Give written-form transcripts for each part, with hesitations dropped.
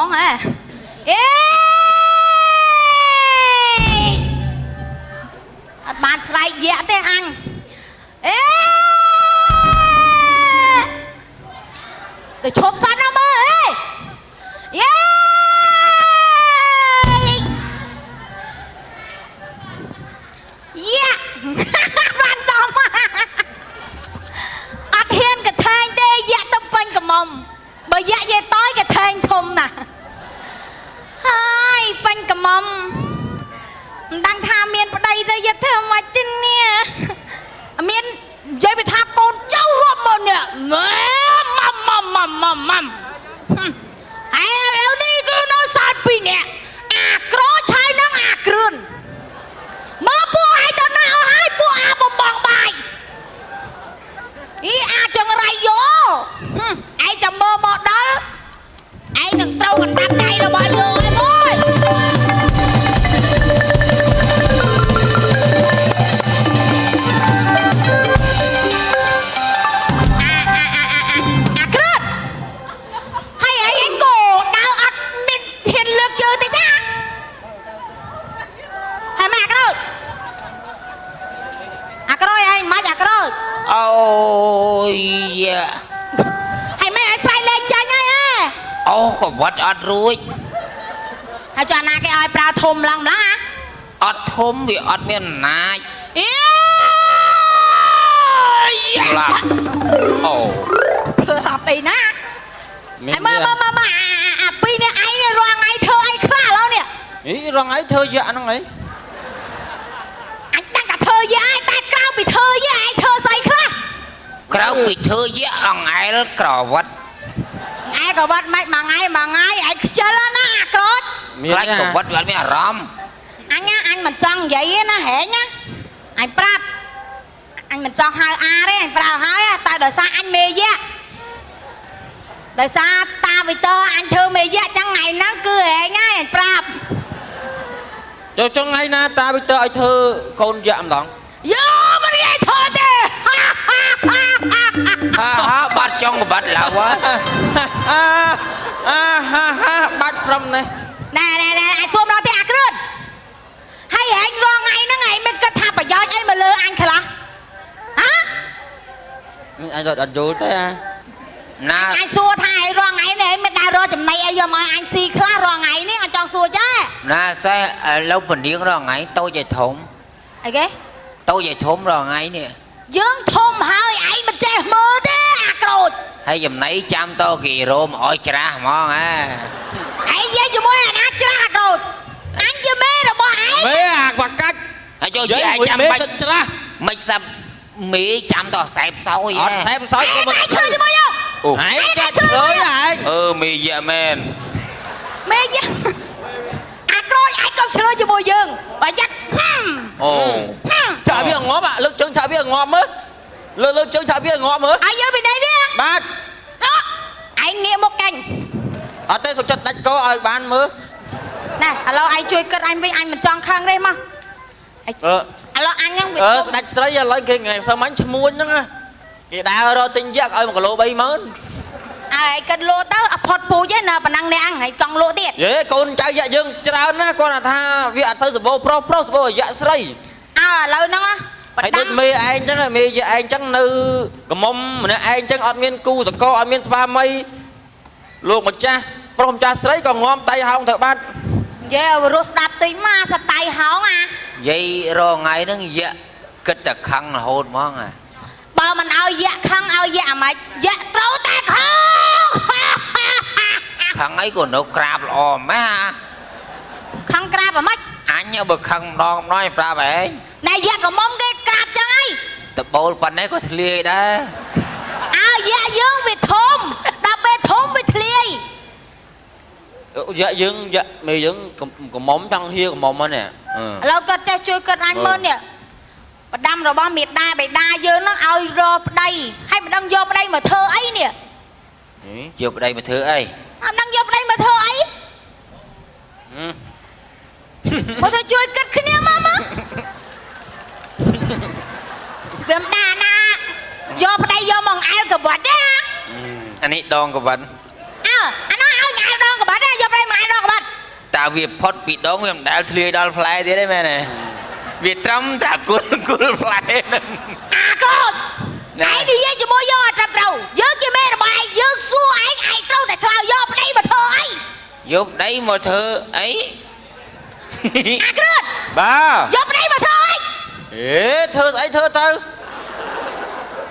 món à ê bạn sai dẹ thế ăn ê để chộp sẵn nó mơ ê yeah yeah bạn đồng ắt hiên cái thanh tê dạ tâm quanh cả mông bởi dạ dê tối cái thanh thùng nè hai quanh cả mông đang tha miền ở đây đây giờ thơ mà tin nè miền dây bị tha con cháu rộp mà nè mầm ai lâu đi cứ nó sát bị nè có chai nó cườn mà bố ai tao nào hai bố bông bong bài ý chẳng rai vô ai chẳng mơ một đó ai đừng trâu còn đăng đây đâu bao giờ em ơi hay ấy anh cổ đau ắt mình hiền lực chơi thế nhá hay mà cái rồi anh má cái rồi ôi da hay mấy anh sai lên chơi nhá ô có vật ọt ruồi hay cho anh cái ai pra thùng lần đó hả ọt thôm vì ọt miền nai là ồ là bị nè ai mà bị nè ai nè roang ai thơ ai khá lâu nè ý rong ấy thơ dạ nó ấy anh đang cả thơ với ai ta cao bị thơ với ai thơ say khá kéo bị thơ với ông ai đó cỏ vật ai có vật mày mà ngay ai chơi nó cỏ lấy cỏ vật vẫn mới róm anh nhá anh mình chọn vậy nó hệ nhá anh prap anh mình chọn hai a đấy anh prap hai ta đời xa anh mê với đời xa ta với tơ anh thơ mê với chẳng ngày nó cứ hệ nhá anh prap cho ngay na ta bây giờ ai thơ con dạm lắm vô mình nghe thơ thế ha bắt trong bắt là quá bắt from này nè anh xôm nó thế à cái đơn hay anh lo ngay nó ngày mình cất thạp ở gió anh mà lơ anh khả là hả anh đợt vô thế à na anh xua thay lo ngay này mình đã rồi chùm này ai giờ mà anh xì khá lo ngay này anh cho xua chứ na sẽ lâu bình điên rồi ngay tôi về thủng ai ghé tôi về thủng rồi ngay nè dương thôm hơi ai mà che mơ đấy à rồi hay dùm nấy chăm to kì rô mà ôi chả món à ai dây cho mỗi là nát chưa rồi anh chưa mê rồi bỏ ai mê à và cách ai cho chị ai chăm mê bạch sân chả mạch sắp mỹ chăm to xẹp sâu vậy xem sói của mình ai chơi cho bao nhiêu hãy chết rồi anh mì dạ men mê chứ à rồi ai không chơi cho mùi dương bà chắc ồ chả biết ngó bạn lực chân chả biết ngó mất lực chân chả biết ngó mất ai giờ bên đây biết bạn đó anh nghe một cành ở đây số chất đánh có ai bán mớ nè alo ai chui cất anh với anh mình chọn khăn đây mà alo anh nhá đánh sấy lấy cái ngày sao mánh cho muôn đó cái đá rồi tinh giác ơi một cái lô bay mớn ai cất lô tao phật phù chứ nào bằng năng để ăn hãy chọn lô tiền dễ con trai dạ dương trao á con là tha việc ăn thơ vô pro dạ sấy lâu nó hãy được mê anh chắc là mê dạ anh chắc nữ cầm mông nè anh chắc ăn miên cu rồi co ăn miên spa mây luôn một cha pro cha sấy còn ngon tay hông thợ ban yeah rồi đạp tính mà thật tay hóng à vậy rồi ngày nó dạ kết là khăn là hôn món à bao mình ao dạ khăn ao dạ mà dạ trâu ta không khăn ấy của nó crab lò má ha khăn crab mà mất anh nhớ bực khăn đòn nói ra vậy này dạ có mong cái crab chẳng ai tập bố phần đấy có thể lia đó dạ dương việt thôm đạp về thôm việt lia dạ dương dạ mì dương còn móng trăng hia còn móng nè lâu cất cho chui cất anh mơn nè và đâm rồi bao miệt đa bày đa dơ nó ao rô đây hay mà đang vô đây mà thơ ấy nè vô đây mà thưa ấy đang vô đây mà thơ ấy mà thơ chui cất cái nè mama Viêm đà nà vô đây vô mong ai cái bọt đó anh ấy đòn của bạn anh nói ai đòn cái bọt đó vô đây វាផុតពីដងវាមិនដែលធ្លាយដល់ផ្លែទៀតទេមែនទេវាត្រឹមតែគល់ផ្លែហ្នឹងអាកូនឯងនិយាយជាមួយយើងអត់ត្រឹមត្រូវយើងជាមេរបាយយើងសួរឯងត្រូវតែឆ្លើយយកប្តីមកធ្វើអីយកប្តីមកធ្វើអីអាគ្រឿនបាទយកប្តីមកធ្វើអីធ្វើស្អីធ្វើទៅ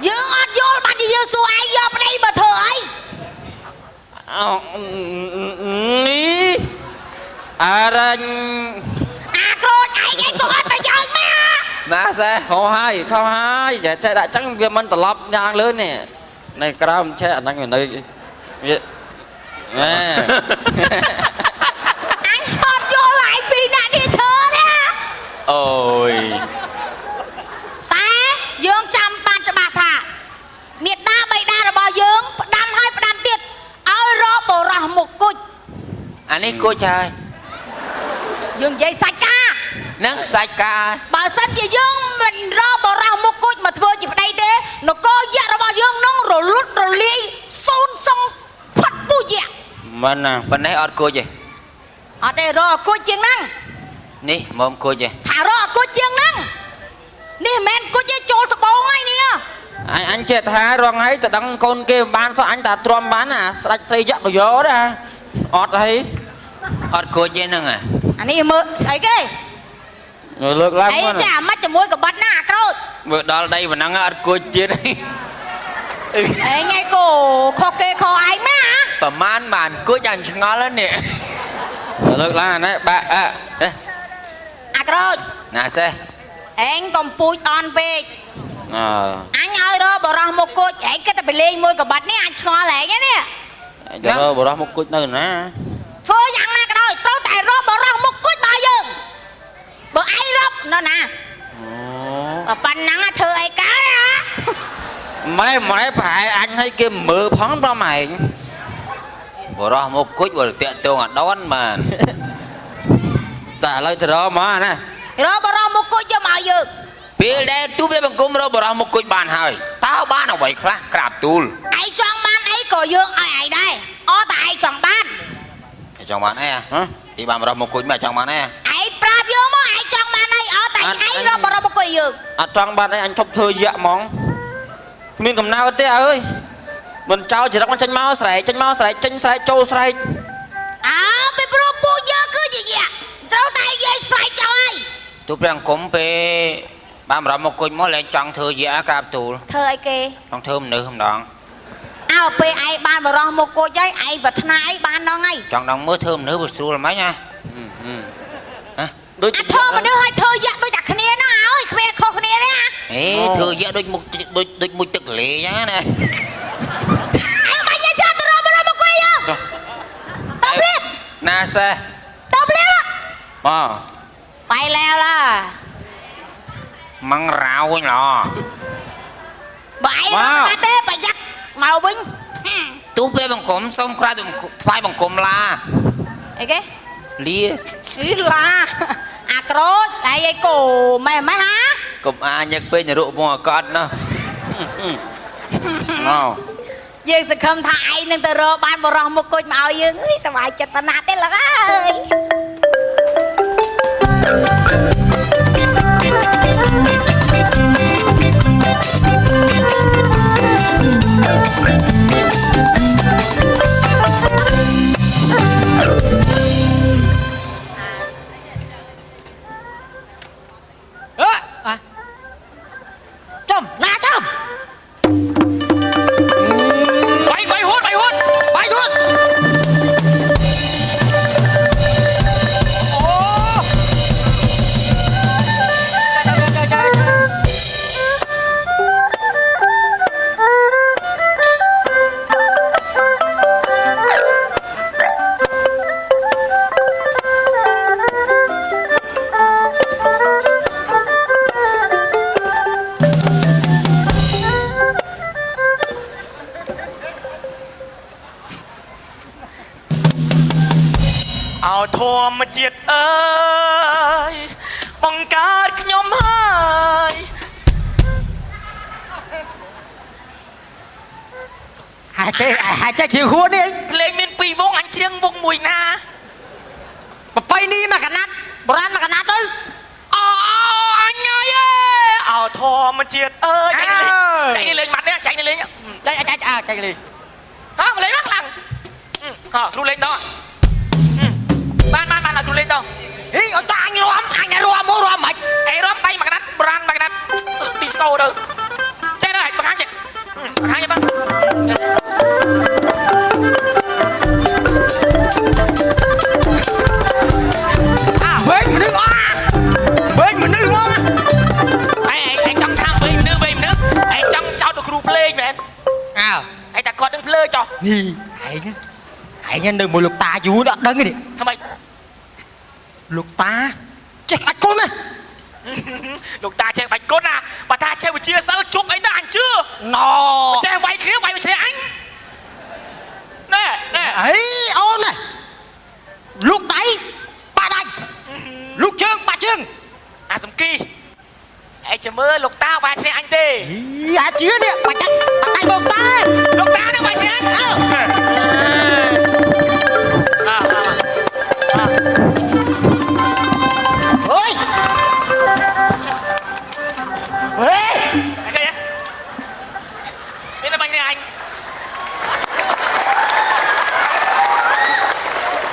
យើងអត់យល់បានជាយើងសួរឯងយកប្តីមកធ្វើអីនេះអារ៉ាញ់អាក្រូចឯងក៏អត់ប្រយោជន៍មកណាសេខុសហើយចេះដាក់ចឹងវាមិនត្រឡប់យ៉ាងលើនេះនៅក្រោមឆែអាហ្នឹងនៅវាណែអញអត់យល់ឯងពីអ្នកនេះធ្វើណាអូយតែយើងចាំបានច្បាស់ថាមេដាបៃតារបស់យើងផ្ដាំហើយផ្ដាំទៀតឲ្យរកបរោះមុខគុជអានេះគុជហើយយើងនិយាយសាច់ការហ្នឹងសាច់ការបើសិនជាយើងមិនរកបរោះមុខគុជមកធ្វើជាប្តីទេនគរយៈរបស់យើងនឹងរលត់រលាយសូន្យសងផាត់ពូយៈមិនណាប៉ុណ្ណេះអត់គុជទេអត់ទេរកគុជជាងហ្នឹងនេះមកគុជទេថារកគុជជាងហ្នឹងនេះមិនមែនគុជទេចូលត្បូងហើយនេះអញចេះថារងហើយតដឹងកូនគេមិនបានសោះអញតែទ្រាំបានអាស្ដាច់ត្រីយៈក៏យកដែរអត់អីអត់គុជទេហ្នឹងអានេះមើលអីគេលើកឡើងអីចាមិនជាមួយកបិតណាអាក្រូចមើលដល់ដីប៉ុណ្ណឹងអត់គុជទៀតអេញ៉ៃគោខុសគេខុសឯងម៉ាប្រមាណបានគុជអញឆ្ងល់ហ្នឹងនេះលើកឡើងអានេះបាក់អាក្រូចណាសេះឯងកំពូចអន់ពេកអញឲ្យរកបរោះមុខគុជឯងគិតតែទៅលេងមួយកបិតនេះអញឆ្ងល់ឯងនេះទៅបរោះមុខគុជនៅណាធ្វើយ៉ាងណាក៏ដោយត្រូវតែរកបរោះមុខគុជមកយើងបើឯងរកនៅណាអូប៉ុណ្ណឹងធ្វើអីកើតហ៎ម៉ែប្រហែលអញឲ្យគេមើលផងប្រម៉ែងបរោះមុខគុជបើតាក់ទងអាដនបានតែឥឡូវទៅរកមកណារកបរោះមុខគុជយកមកយើងពេលដែលទូព្រះបង្គំរកបរោះមុខគុជបានហើយតើបានអ្វីខ្លះក្រាបទូលឯងចង់បានអីក៏យើងឲ្យឯងដែរអត់តែឯងចង់បានចង់បានអីទីបានបរោះមុខគុជមកចង់បានអីឯងប្រាប់យើងមកឯងចង់បានអីអត់តែឯងរកបរោះមុខគុជយើងអត់ចង់បានអីអញឈប់ធ្វើយៈហ្មងគ្មានកំណៅទេអើយមិនចោលចរិតមិនចេញមកស្រែកចេញមកស្រែកចេញស្រែកចូលស្រែកអើពីព្រោះពួកយើងគឺជាយៈត្រូវតែនិយាយស្រែកចោលហើយទូព្រះបង្គំពេលបានបរោះមុខគុជមកលែងចង់ធ្វើយៈក្រាបទូលធ្វើអីគេចង់ធ្វើមនុស្សម្ដងអើពេលឯងបានបរោះមុខគុជហើយឯងប្រាថ្នាអីបានហ្នឹងហើយចង់ដល់មើលធ្វើមនុស្សវាស្រួលហ្មងណាដូចធ្វើមនុស្សឲ្យធ្វើយៈដូចតែគ្នាណាអើយគ្មានខុសគ្នាទេណាធ្វើយៈដូចមុខដូចមួយទឹកលេចឹងណាអើមកយាយចាទៅរកបរោះមុខគុជយើងតព្រៀបណាសេះតព្រៀបបាទបាយแล้วล่ะម៉ងរោវិញឡបើឯងមកទេប្រយ័ត្នមកវិញទូព្រះបង្គំសូមក្រាបថ្វាយបង្គំឡាអីគេលាអីឡាអាក្រូចឯងអីគោម៉ែហាកុំអាញឹកពេកនរកមកអកត់ណោះយើងសង្ឃឹមថាឯងនឹងទៅរកបានបរោះមុខគុជមកឲ្យយើងអើយសប្បាយចិត្តប៉ុណ្ណាទេលោកអើយចំណាចំបាយហួតអូធម្មជាតិអើយបង្កើតខ្ញុំហើយហាចេះជាហួននេះភ្លេងមាន2វងអញច្រៀងវងមួយណាបបៃ ប្រានមកកណាត់ទៅ អូអញហើយអោធម្មជាតិអើយចាញ់លេងម៉ាត់នេះចាញ់លេង ចាច់ចាច់លី ហ៎លេងមកខ្លាំងហ៎គ្រូលេងតបានគ្រូលេងត ហីអត់ចាអញរំមករំមិន អីរំដៃមកកណាត់ប្រានមកកណាត់ឌីស្កូទៅចេះទៅបង្ហាញចេះបង វិញមនុស្សវិញមនុស្សមក ឯងចង់ថាវិញមនុស្សឯងចង់ចោតទៅគ្រូភ្លេងមែន អើ ឯងតែគាត់នឹងភ្លើចោះ នេះឯងនៅមួយលោកតាយូរអត់ដឹងទេ ថ្មី លោកតាចេះអាចគុណណា លោកតាចេះបាច់គុណណាបើថាចេះវិជាសិលជប់អីណាអញជឿ ណ ចេះវាយគ្នាវាយមួយគ្នាអញណែ អីអូនណាលោកដៃបាក់ដៃលោកជើងបាក់ជើង អាសំគីឯងចាំមើលលោកតាវាយគ្នាអញទេ អាជឿនេះបាច់ចាត់បាក់ដៃបងតា លោកតានឹងវាយគ្នាអញអើអើយហេ អញចេះមានតែបាញ់គ្នាអញ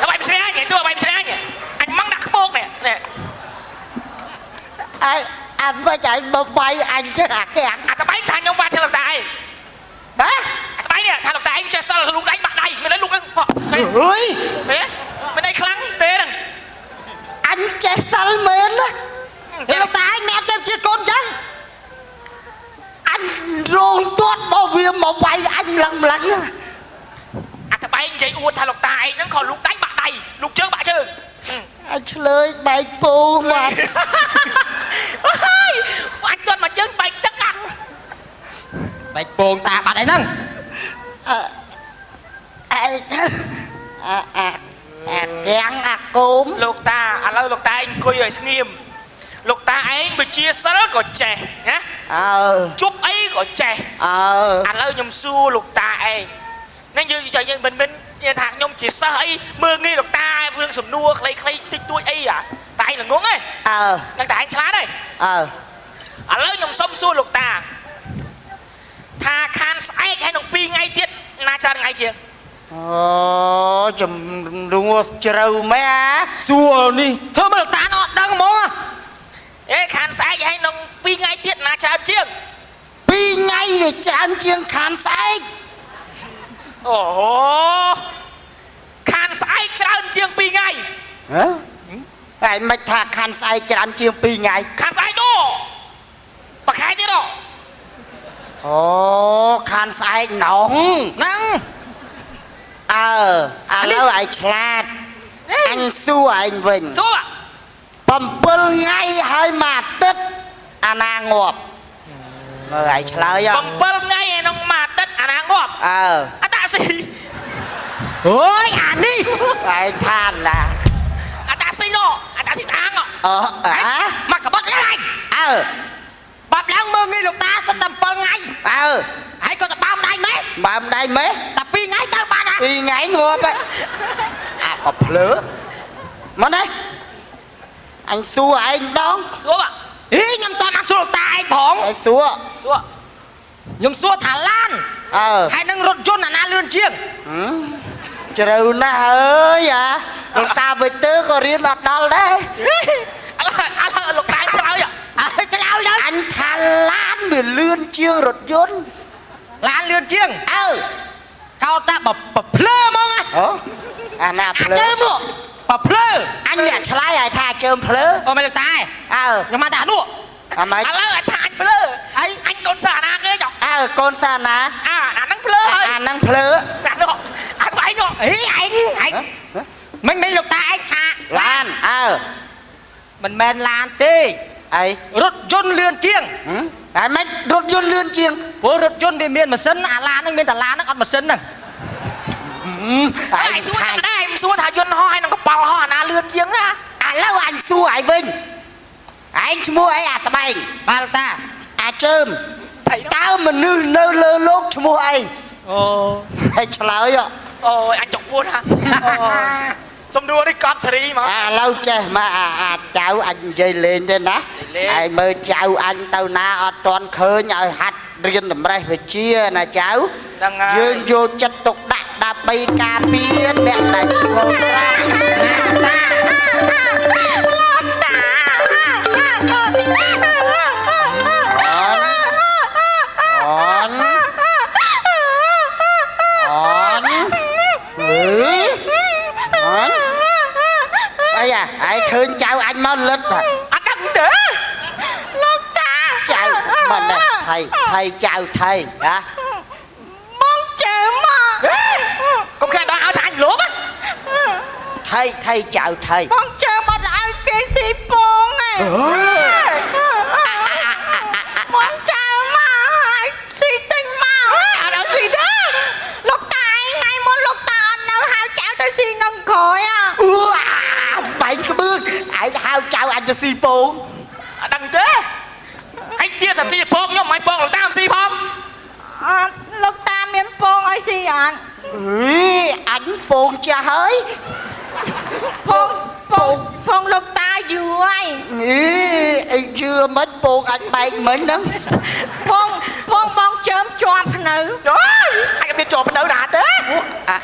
វាយមួយគ្នាអញសួរវាយមួយគ្នាអញម៉ងដាក់ខ្ពកនេះ អាមិនចាញ់បើបាយអញចឹងអាគេអា អាត្បៃថាខ្ញុំវាយគ្នាលោកតាឯង ហ៎ អាត្បៃនេះថាលោកតាឯងចេះសិលលោកដៃបាក់ដៃមិនដឹងលោកហ្នឹង អើយ ទេមិនដៃខ្លាំងទេហ្នឹង អញចេះសិលមែនណាលោកតាឯងអ្នកទៅជាកូនចឹងអញរងទាត់បើវាមកវាយអញឡើងម្លឹង អាត្បៃនិយាយអួតថាលោកតាឯងហ្នឹងក៏លោកដៃបាក់ដៃលោកជើងបាក់ជើង អញឆ្លើយបែកពូមក ហើយអញទាត់មកជើងបែកទឹកអា បែកពងតាបាត់អីហ្នឹងអាទាំងអាកូម លោកតាឥឡូវលោកតាឯងអង្គុយឲ្យស្ងៀមលោកតាឯងវិជាសិលក៏ចេះណា អើ ជប់អីក៏ចេះ អើ ឥឡូវខ្ញុំសួរលោកតាឯងនឹងយើងមិននិយាយថាខ្ញុំជាសិស្សអីមើលងាយលោកតារឿងសំណួរខ្លីៗតិចតួចអីតែឯងល្ងងទេ អើ នឹងតែឯងឆ្លាតទេ អើ ឥឡូវខ្ញុំសុំសួរលោកតាថាខានស្អែកហើយនឹង2ថ្ងៃទៀតណាច្រើនថ្ងៃជាង អូជំនួសជ្រៅមែនសួរនេះធ្វើមើលតាអត់ដឹងហ្មង អេខានស្អែកហើយនឹង2ថ្ងៃទៀតណាច្រើនជាង 2ថ្ងៃវាច្រើនជាងខានស្អែក អូខានស្អែកច្រើនជាង2ថ្ងៃ ហើយមិនថាខានស្អែកច្រើនជាង2ថ្ងៃ ខានស្អែកនោះប្រខែទៀតហ៎ អូខានស្អែកណងហ្នឹងឥឡូវឯងឆ្លាតអញសួរឯងវិញ សួរ 7ថ្ងៃហើយមួយអាទិត្យអាណាងាប់មើលឯងឆ្លើយ 7ថ្ងៃឯក្នុងមួយអាទិត្យអាណាងាប់ អតាស៊ី អូយអានេះឯងថាឡា អតាស៊ីនោះអតាស៊ីស្អាង មកកបត់ឡើងបាប់ឡើងមើលងាយលោកតាសិនតែ7ថ្ងៃហើយក៏ទៅបើមដៃម៉េចតែ2ថ្ងៃទៅបាន2ថ្ងៃងាប់អាក៏ភ្លើមកនេះអញសួរឯងម្ដង សួរ ខ្ញុំតន់អត់សួរលោកតាឯងផងឯងសួរ ខ្ញុំសួរថាឡានហើយនឹងរថយន្តអាណាលឿនជាងជ្រៅណាស់អើយលោកតាវិទើក៏រៀនអត់ដល់ដែរ ឥឡូវលោកតាឆ្លើយ ឆ្លើយទៅអញថាឡានវាលឿនជាងរថយន្តឡានលឿនជាងកោតតែបើភ្លើហ្មងអាណាភ្លើជើមនោះបើភ្លើអញអ្នកឆ្លើយឲ្យថាជើមភ្លើអូមិនលោកតាខ្ញុំមកតែនោះអមឥឡូវថាអញភ្លើអញកូនសាណាគេចុះកូនសាណាអាហ្នឹងភ្លើហើយអាហ្នឹងភ្លើអានោះអាស្វែងនោះឯងមិនលោកតាឯងថាឡានមិនមែនឡានទេរថយន្តលឿនជាងហើយមិនរថយន្តលឿនជាងព្រោះរថយន្តវាមានម៉ាស៊ីនអាឡានហ្នឹងមានតែឡានហ្នឹងអត់ម៉ាស៊ីនហ្នឹងឯងសួរតែដែរមិនសួរថាយន្តហោះហើយនឹងកប៉ាល់ហោះអាណាលឿនជាងណា ឥឡូវអញសួរឯងវិញឯងឈ្មោះអីអាត្បែងបាល់តាអាចើមតើមនុស្សនៅលើលោកឈ្មោះអីអូហើយឆ្លើយអូយអញចុកពួនហ่ะ សំដួលនេះកប់សេរីមក ឥឡូវចេះមកអាចៅអញនិយាយលេងទេណាហើយមើលចៅអញទៅណាអត់ទាន់ឃើញឲ្យហាត់រៀនតម្រេះវិជ្ជាណាចៅយើងយកចិត្តទុកដាក់ដើម្បីការពារអ្នកដែលឈ្មោះត្រាតាលោកតាអីអាយឃើញចៅអញមកលិតអត់ដឹងទេ លោកតាចៅមិនទេថៃចៅថៃហ៎បងចៅមក កុំខែដល់ឲ្យថាអញលោប ថៃចៅថៃ បងចៅមកឲ្យគេស៊ីពងឯងបងចៅមកឲ្យស៊ីទិញមកអត់ឲ្យស៊ីទេ លោកតាឯងថ្ងៃមុនលោកតាអត់នៅហៅចៅទៅស៊ីនឹងក្រោយបែកក្បឿងឯងហៅចៅអញទៅស៊ីពង អត់ដឹងទេអញទៀតសាស៊ីពងខ្ញុំមិនពងលោកតាមិនស៊ីផង អត់លោកតាមានពងឲ្យស៊ីអត់ អញពងចាស់ហើយ ពងលោកតាយូរហើយ អីជឿមិនពងអញបែកមិញហ្នឹង ពងបងជើមជាប់ភ្នៅ អូយអញមានជាប់ភ្នៅណាទេ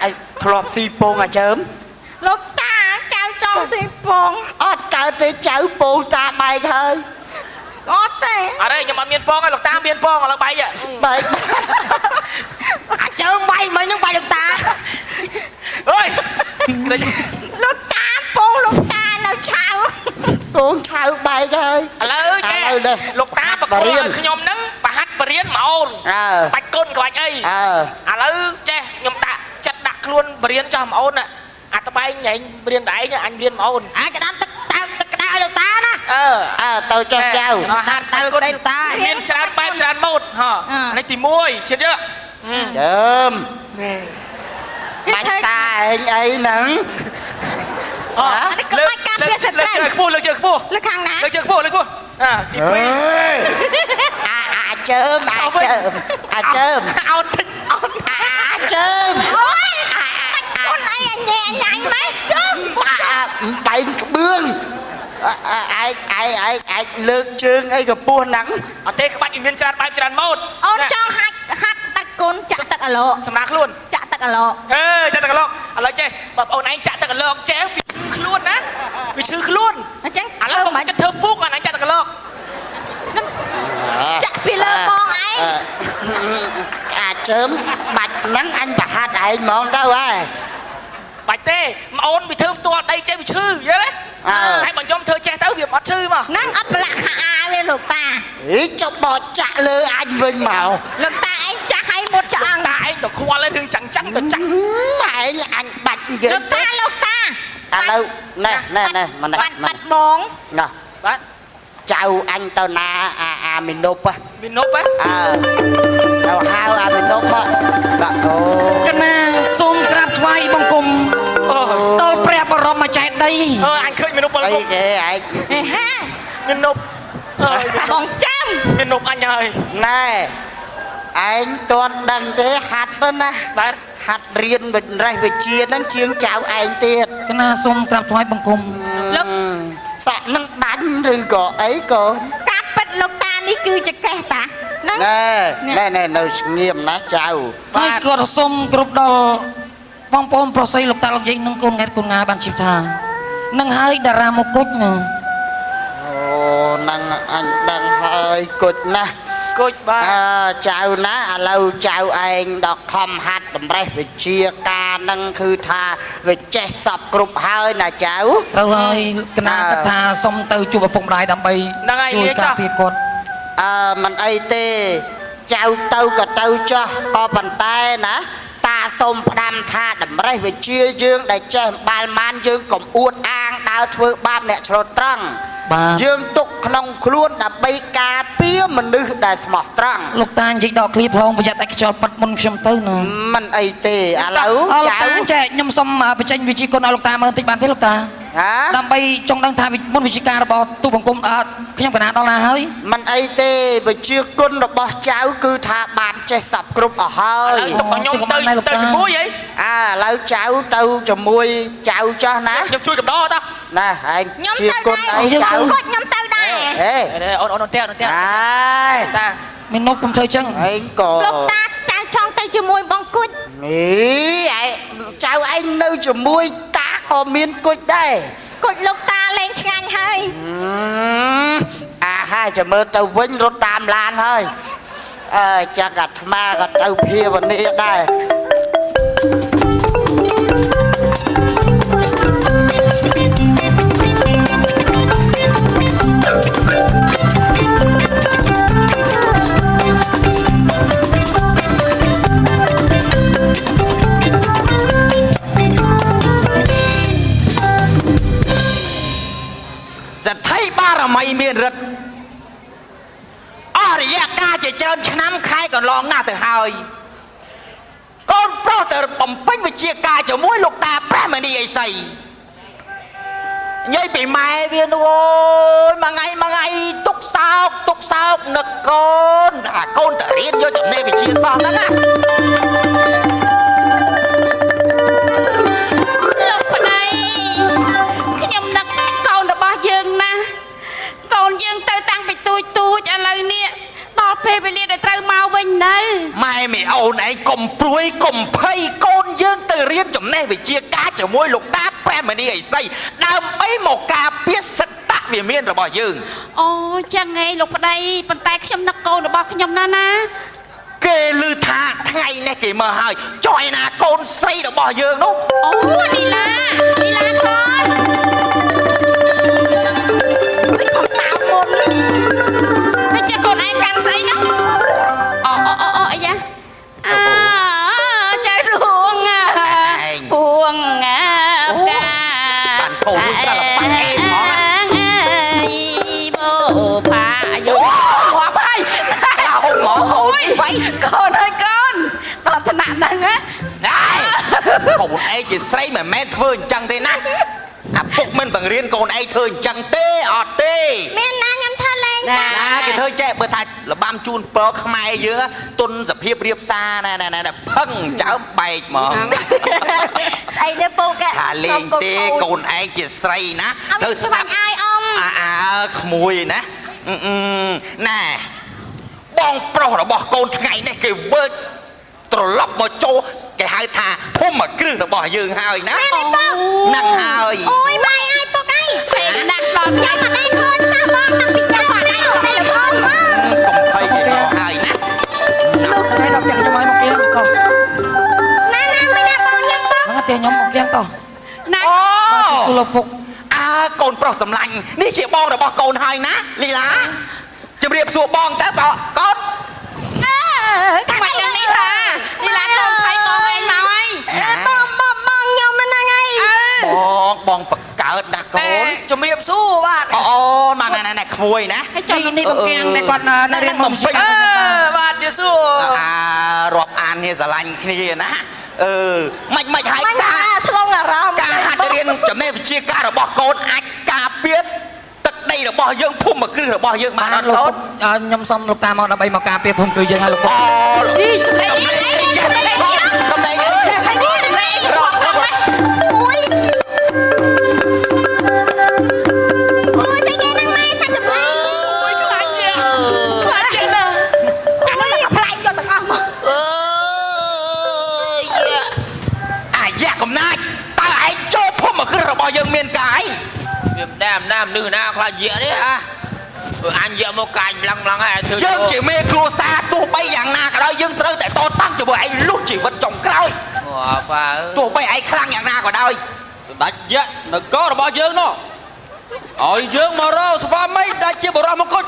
អញធ្លាប់ស៊ីពងអាជើម លោកតាចៅចង់ស៊ីពង អត់កើតទេចៅពងតាបែកហើយ អត់ទេ អរេខ្ញុំអត់មានពងទេលោកតាមានពងឥឡូវបែកបែកអាជើមបែកមិញហ្នឹងបែកលោកតា អើយ លោកតាពងលោកតានៅឆៅ ពងឆៅបែកហើយ ឥឡូវចេះលោកតាបកគោឲ្យខ្ញុំហ្នឹងប្រហាត់បរៀនមកអូនបាច់គុណក្បាច់អីឥឡូវចេះខ្ញុំដាក់ចិត្តដាក់ខ្លួនបរៀនចោះមកអូនអាត្បែងញ៉ែងបរៀនដៃអញរៀនមកអូន អាយកដានទឹកក្តៅឲ្យលោកតាណា ទៅចុះចៅ ហាត់ទៅគុណលោកតាមានច្រើនបែបច្រើនម៉ូតហ៎នេះទី1ឈិតយកជើមបាច់តាឯងអីហ្នឹងលើកការពារស្ត្រី លើកជើងខ្ពស់លើកជើងខ្ពស់ លើខាងណា លើកជើងខ្ពស់លើកខ្ពស់ទី2អាជើមអោតតិចអោតអាជើម អូយគុណអីអញញ៉ាញ់ម៉េចជើម បែកក្បឿងឯងលើកជើងអីកពស់ហ្នឹង អត់ទេក្បាច់វាមានច្រើនបែបច្រើនម៉ូត អូនចង់ហាត់ដាច់គុណចាក់ទឹកអាឡូ សម្រាប់ខ្លួន ចាក់ទឹកអាឡូ ចាក់ទឹកអាឡូឥឡូវចេះបើបងអូនឯងចាក់ទឹកអាឡូចេះវាឈឺខ្លួនណាវាឈឺខ្លួន អញ្ចឹង ឥឡូវបងមិនចិត្តធ្វើពុកអនឯងចាក់ទឹកអាឡូ ចាក់ពីលើបងឯង អាចជើមបាច់ហ្នឹងអញប្រហាត់ឯងហ្មងទៅហ៎ បាច់ទេមកអូនវាធ្វើផ្ទាល់ដីចេះវាឈឺយល់ទេហើយបើខ្ញុំធ្វើចេះទៅវាអត់ឈឺមក ហ្នឹងអត់ប្រឡាក់ខោអាវទេលោកតា ចុះបោះចាក់លើអញវិញមក លោកតាឯងចាស់ឲ្យមុតឆ្អឹង តាឯងទៅខ្វល់រឿងចាំងចាំងទៅចាក់ ឯងអញបាច់និយាយ លោកតាឥឡូវណែបាត់បង ណាបាទចៅអញទៅណាអាមីនុបទៅហៅអាមីនុបមកបាទអូ កណាសូមក្រាបថ្វាយបង្គំដល់ព្រះបរមចេតិយ អញឃើញមីនុបបល អីគេឯង ហា មីនុប បងចាំ មីនុបអញហើយ ណែឯងតន់ដឹងទេហាត់ទៅណាបាទហាត់រៀនបណ្ដេះវិជ្ជាហ្នឹងជាងចៅឯងទៀត កណាសូមក្រាបថ្វាយបង្គំ លោក សាក់នឹងដាច់ឬក៏អីក៏ ការពិតលោកតានេះគឺជាកេះតាហ្នឹង ណែនៅស្ងៀមណាចៅ ហើយក៏សូមគ្រប់ដល់បងប្អូនប្រុសស្រីលោកតាលោកយាយនិងកូនង៉ែតកូនងាបានជិះថានឹងហើយតារាមកគុជណា អូហ្នឹងអញដឹងហើយគុជណាស់ គុជបាទ ចៅណាឥឡូវចៅឯងដល់ខំហាត់តម្រេះវិជ្ជាការហ្នឹងគឺថាវាចេះសពគ្រប់ហើយណាចៅ ត្រូវហើយកណាគិតថាសូមទៅជួបឪពុកម្ដាយដើម្បីជួយការពារគាត់ មិនអីទេចៅទៅក៏ទៅចោះក៏ប៉ុន្តែណាតាសូមផ្ដាំថាតម្រេះវិជ្ជាយើងដែលចេះបាល់ម៉ានយើងកុំអួតអាងដើរធ្វើបាបអ្នកឆ្លូតត្រង់ យើងទុកក្នុងខ្លួនដើម្បីការពារមនុស្សដែលស្មោះត្រង់ លោកតានិយាយដកឃ្លៀតផងប្រយ័ត្នតែខ្យល់ប៉ាត់មុនខ្ញុំទៅណា មិនអីទេឥឡូវ លោកតាចេះខ្ញុំសូមបញ្ចេញវិជាគុណឲ្យលោកតាមើលបន្តិចបានទេលោកតា អ ដើម្បីចង់ដឹងថាមុនវិជាការរបស់ទូបង្គំខ្ញុំកណាដល់ណាហើយ มันអីទេវិជាគុណរបស់ចៅគឺថាបានចេះសពគ្រប់អស់ហើយ ខ្ញុំទៅជាមួយអី ឥឡូវចៅទៅជាមួយចៅចោះណា ខ្ញុំជួយកំដរតោះ ណាឯង ខ្ញុំ ជា ទៅ គុណ ដែរ អីចៅ គាត់ខ្ញុំទៅដែរ អូនទេ ហើយ តា មាននប់ខ្ញុំធ្វើចឹង ឯងក៏ លោកតាចៅចង់ទៅជាមួយបងគុជ នេះឯងចៅឯងនៅជាមួយតាក៏មានគុជដែរ គុជលោកតាលេងឆ្ងាញ់ហើយ ហើយចាំមើលទៅវិញរត់តាមឡានហើយចាក់អាត្មាក៏ទៅភាវនាដែរ សទ្ធិបារមីមានរិទ្ធអស់រយៈកាលជាច្រើនឆ្នាំខែកន្លងណាស់ទៅហើយកូនប្រុសទៅបំពេញវិជាការជាមួយលោកតាព្រះមនីអេសីនិយាយពីម៉ែវានោះអូយមួយថ្ងៃទុកសោកនឹកកូនអាកូនទៅរៀនយកចំណេះវិជាសោះហ្នឹងណា លោកប្តីខ្ញុំនឹកកូនរបស់យើងណាស់កូនយើងទៅតាំងពីទូចឥឡូវនេះដល់ពេលវេលាដែលត្រូវមកវិញនៅ ម៉ែមីអូនឯងកុំព្រួយកុំភ័យកូនយើងទៅរៀនចំណេះវិជ្ជាការជាមួយលោកតាព្រះមនីអេសីដើម្បីមកការពារសិទ្ធិវិមានរបស់យើង អូចឹងឯងលោកប្តីប៉ុន្តែខ្ញុំនឹកកូនរបស់ខ្ញុំណាស់ណា គេឮថាថ្ងៃនេះគេមើលហើយចុះឯណាកូនស្រីរបស់យើងនោះ អូនីឡាកូនខ្ញុំតាមមុនហើយចាកូនឯងកាន់ស្អីណាអូអីយ៉ាចៅរួងពួងផ្កា បានកូនស្រាប់បាច់ឯងហ្មង បូផាយោមកហើយកោនមកហូតໄວកូនហើយកូនដល់ឋានៈហ្នឹងណា ដែរកូនឯងជាស្រីមិនមែនធ្វើអញ្ចឹងទេណាអាពុកមិនបង្រៀនកូនឯងធ្វើអញ្ចឹងទេអត់ទេ មានណាខ្ញុំធ្វើលេង ណាគេធ្វើចេះបើថាលបាំជូនពរខ្មែរយើងទុនសភាពរៀបសារណែផឹងចើមបែកហ្មង ស្អីទេពូកែ ថាលេងទេកូនឯងជាស្រីណា ទៅស្បាញ់អាយអ៊ំ ក្មួយណាណែបងប្រុសរបស់កូនថ្ងៃនេះគេវើត្រឡប់មកចូលគេហៅថាភូមិគ្រឹះរបស់យើងហើយណាហ្នឹងហើយ អូយម៉ែអាយពុកអីពេលណាស់ដល់ខ្ញុំមិនដែលឃើញសោះបងតាំងពីចាំអត់ឯងទៅផងមក កុំភ័យគេហើយណា លោកថ្ងៃដល់ផ្ទះខ្ញុំឲ្យមកគៀងតោះ ណាមិនណាបងខ្ញុំបង ហ្នឹងផ្ទះខ្ញុំមកគៀងតោះ ណា អូ សួរលោកពុក កូនប្រុសសម្លាញ់នេះជាបងរបស់កូនហើយណាលីឡាជម្រាបសួរបងទៅកូន ខ្វាច់នេះថានេះឡាកូនថៃបងឯងមកអីបងខ្ញុំហ្នឹងហើយ បងបង្កើតណាកូន ជំរាបសួរបាទ អូមកណែក្មួយណា នេះបង្គាំងតែគាត់នៅរៀនមកវិជាការ បាទជាសួរ រាប់អាននេះស្រឡាញ់គ្នាណាមិនហើយ មិនស្លងអារម្មណ៍ ការហាត់រៀនចំណេះវិជ្ជាការរបស់កូនអាចការពារទឹកដីរបស់យើងភូមិគ្រឹះរបស់យើងបានអត់កូន ខ្ញុំសុំលោកតាមកដើម្បីមកការពារភូមិគឺយើងឲ្យលោកពុក នេះសម្លេងអីសម្លេងអី កំឡែងអីចេះ នេះសម្លេងអីរកអូយស្អីគេនឹងម៉ែសាច់ចម្លែកអូយខ្លាចណាអានេះផ្លាច់យកទាំងអស់មក អាយ៉ាកំណាចតើឯងចូលភូមិគ្រឹះរបស់យើងមានកាយ វាដើមនឺណាខ្លាចយៈនេះអញយៈមកកាច់ម្លឹងហើយធ្វើ យើងជាមេគ្រួសារទោះបីយ៉ាងណាក៏ដោយយើងត្រូវតែតតាំងជាមួយឯងលុះជីវិតចុងក្រោយ បាទ ទោះបីឯងខ្លាំងយ៉ាងណាក៏ដោយ ស្ដេចយៈនគររបស់យើងនោះឲ្យយើងមករកស្វាមីដែលជាបរិះមង្គល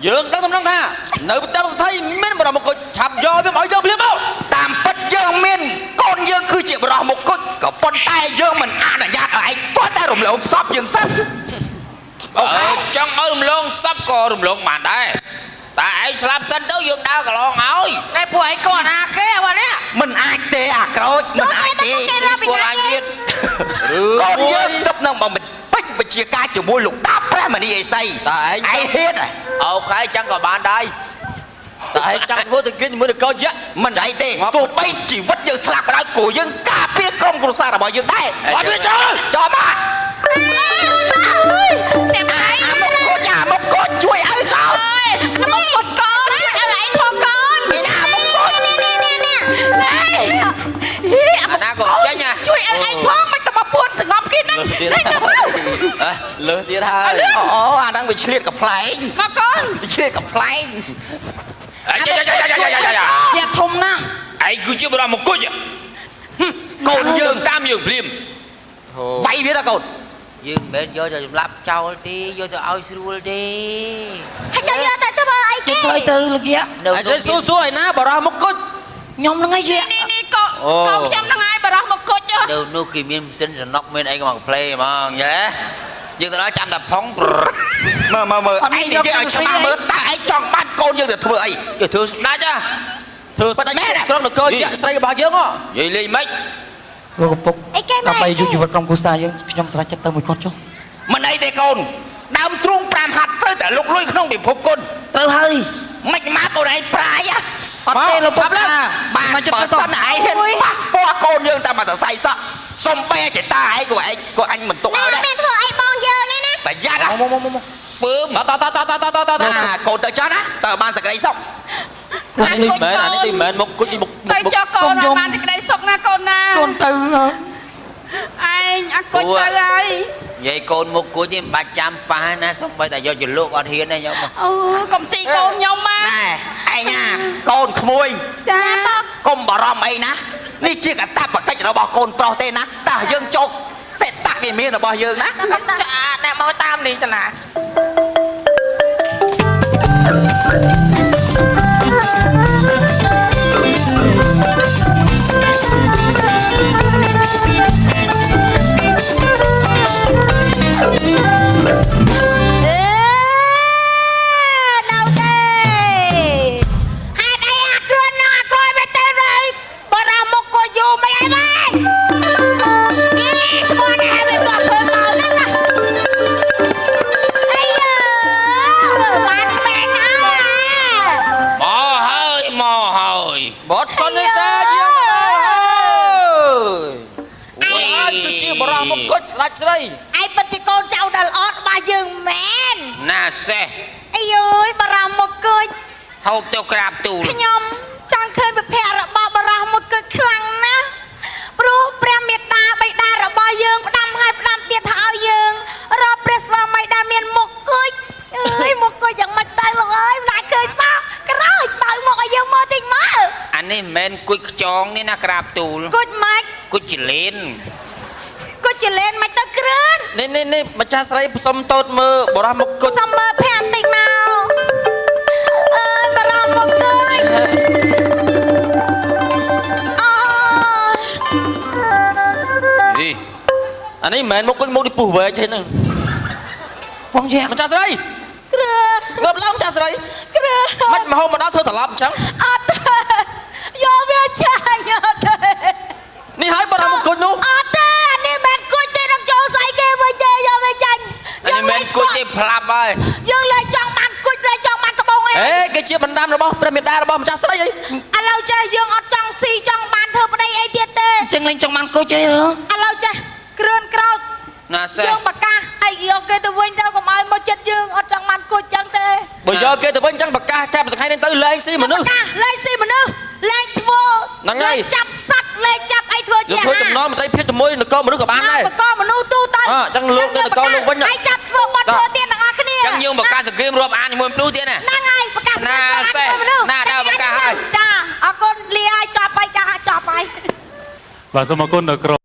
យើងដឹងតំណងថានៅប្រទេសថៃមានបរិះមង្គលឆាប់យកវាមកឲ្យយើងភ្លាមមក តាមពិតយើងមានកូនយើងគឺជាបរិះមង្គលក៏ប៉ុន្តែយើងមិនអនុញ្ញាតឲ្យឯងទាល់តែរំលងសពយើងសិន អូខេចង់ឲ្យរំលងសពក៏រំលងបានដែរតែឯងស្លាប់សិនទៅយើងដើរកន្លងឲ្យ តែពួកឯងក៏ណាគេបាទនេះ មិនអាចទេអាក្រូចមិនអាចទេ ស្គាល់អញទៀត កូនយើងទឹកនឹងបំ ជាការជាមួយលោកតាព្រះមនីអេសី តែឯង ឯងហ៊ាន អូខេចឹងក៏បានដែរតែឯងចង់ធ្វើទៅគិតជាមួយនឹងកោយៈ មិនអីទេទោះបីជីវិតយើងស្លាប់ក៏ដោយគូយើងការពារក្រុមគ្រួសាររបស់យើងដែរ អត់វាចូល មកមកកូនជួយឲ្យកូន មកកូនកូនជួយឲ្យឯងផងកូន មានណាមកកូន នេះ អាណាក៏ចេញហ่ะ ជួយឲ្យឯងផងមិនទៅមកពួនសងំគេហ្នឹង លើទៀតហើយ អូអាហ្នឹងវាឆ្លៀតកំ pl ែង មកកូន វាឆ្លៀតកំ pl ែង ជាធំណាស់ ឯងគឺជាបរិមគុជ កូនយើង តាមយើងព្រាម បាយវាដល់កូន យើងមិនមែនយកទៅសម្លាប់ចោលទេយកទៅឲ្យស្រួលទេ ហើយទៅយកទៅធ្វើអី គេ គេ ឆ្លើយទៅលោកយា ឯងសួរឯណាបរិមគុជ ខ្ញុំនឹងឯងយា នេះកូខ្ញុំនឹងឲ្យបរោះមកគុជ នៅនោះគេមានម៉ាស៊ីនសំណុកមានអីក៏មក play ហ្មងយេយើងទៅដល់ចាំតែផុង មើលឯងនិយាយឲ្យច្បាស់មើលតើឯងចង់បានកូនយើងទៅធ្វើអី យកធ្វើស្ដាច់ហ៎ធ្វើស្ដាច់ក្រុមនគរជាក់ស្រីរបស់យើងហ៎និយាយលេងម៉េច លោកឪពុកដើម្បីយុជីវិតក្រុមគ្រួសារយើងខ្ញុំស្រេចចិត្តទៅមួយគាត់ចុះ មិនអីទេកូនដើមទ្រូង5ហាត់ត្រូវតែលុកលុយក្នុងពិភពគុណ ត្រូវហើយ មិនមកកូនឯងប្រាយ អត់ទេលោកពុក បាទមកចិត្តទៅឯងហ៊ានប៉ះពោះកូនយើងតែមកសរសៃសក់សំបែចេតាឯងក៏អញមិនទុកឲ្យដែរ មានធ្វើអីបងយើងនេះណា ប្រយ័ត្ន មក ពើតកូនទៅចោះណាតើបានតែក្តីសុខ អានេះមិនមែនមកគុជមុខ ទៅចុះកូនឲ្យបានតែក្តីសុខណាកូនណា កូនទៅ ឯងអាគុជទៅហើយ និយាយកូនមុខគុជនេះមិនបាច់ចាំប៉ះណាសំបីតែយកចលក់អត់ហ៊ានទេខ្ញុំ អូកុំស៊ីកូនខ្ញុំមក ណែឯងណាកូនក្មួយ ចា កុំបារម្ភអីណានេះជាកាតព្វកិច្ចរបស់កូនប្រុសទេណាតើយើងចុកសេតតវិមានរបស់យើងណា ចាអ្នកមកតាមនេះតាណា បត់កូននេះសាយើងអើយគឺជាបរិមគុជស្ដាច់ស្រី ឯងពិតជាកូនចៅដែលល្អរបស់យើងមែន ណាសេះ អីយយបរោះមកគុជ ហូបទៅក្រាបទូល ខ្ញុំចង់ឃើញវិភៈរបស់បរោះមកគុជខ្លាំងណាស់ព្រោះព្រះមេត្តាបិតារបស់យើងផ្ដាំហើយផ្ដាំទៀតថាឲ្យយើងរកព្រះស្វាមីដែលមានមុខគុជអើយមុខគុជយ៉ាងម៉េចទៅលោកអើយមិនអាចឃើញសោះក្រោយបើកមុខឲ្យយើងមើលតិចមើល អានេះមិនមែនគុជខ្ចងនេះណាក្រាបទូល គុជម៉េច គុជចលេន គុជចលេនមិនទៅគ្រឿន នេះម្ចាស់ស្រីសុំតូតមើលបរិមគុជ សុំមើលភ័ក្រតិចមកអើយបរោះមកគុជអូ នេះអានេះមិនមែនមុខគុជមុខនេះពុះវែកទេហ្នឹង បងយា ម្ចាស់ស្រី គ្រឿន ងើបឡើងម្ចាស់ស្រី គ្រឿន មិនមកហូបមកដល់ធ្វើត្រឡប់អញ្ចឹង អត់ទេយកវាចាញ់អត់ទេ នេះហើយបរិមគុជនោះ អត់ទេអានេះមិនគុជទេនឹងចូលស្អីគេវិញទេយកវាចាញ់ អានេះមិនគុជទេផ្លាប់ហើយ យើងលែងចង់បានគុជលែងចង់បានត្បូងអី អេគេជាបណ្ដាំរបស់ព្រះមេតារបស់ម្ចាស់ស្រីអី ឥឡូវចេះយើងអត់ចង់ស៊ីចង់បានធ្វើប្តីអីទៀតទេ ចឹងលេងចង់បានគុជអីហ៎ ឥឡូវចេះគ្រឿនក្រោត ណាសេះ យើងបកាសអីយកគេទៅវិញទៅកុំឲ្យមកចិត្តយើងអត់ចង់បានគុជចឹងទេ បើយកគេទៅវិញអញ្ចឹងប្រកាសកែបថ្ងៃនេះទៅលេងស៊ីមនុស្ស បកាសលែងស៊ីមនុស្សលែងធ្វើ ហ្នឹងហើយ លែងចាប់សត្វលែងចាប់អីធ្វើជា យើងធ្វើចំណងមន្ត្រីភាពជាមួយនគរមនុស្សក៏បានដែរ បកមនុស្សទូទៅ អញ្ចឹងលោកទៅនគរលោកវិញ ហើយចាប់ធ្វើបាត់ធ្វើទៀតទាំងអស់គ្នា អញ្ចឹងយើងប្រកាសសង្គ្រាមរាប់អានជាមួយមនុស្សទៀតណា ហ្នឹងហើយបកាស ណាសេះណាដល់បកាសហើយ ចាអរគុណលាឲ្យចប់ហើយចាចប់ហើយ បាទសូមអរគុណដល់ក្រុម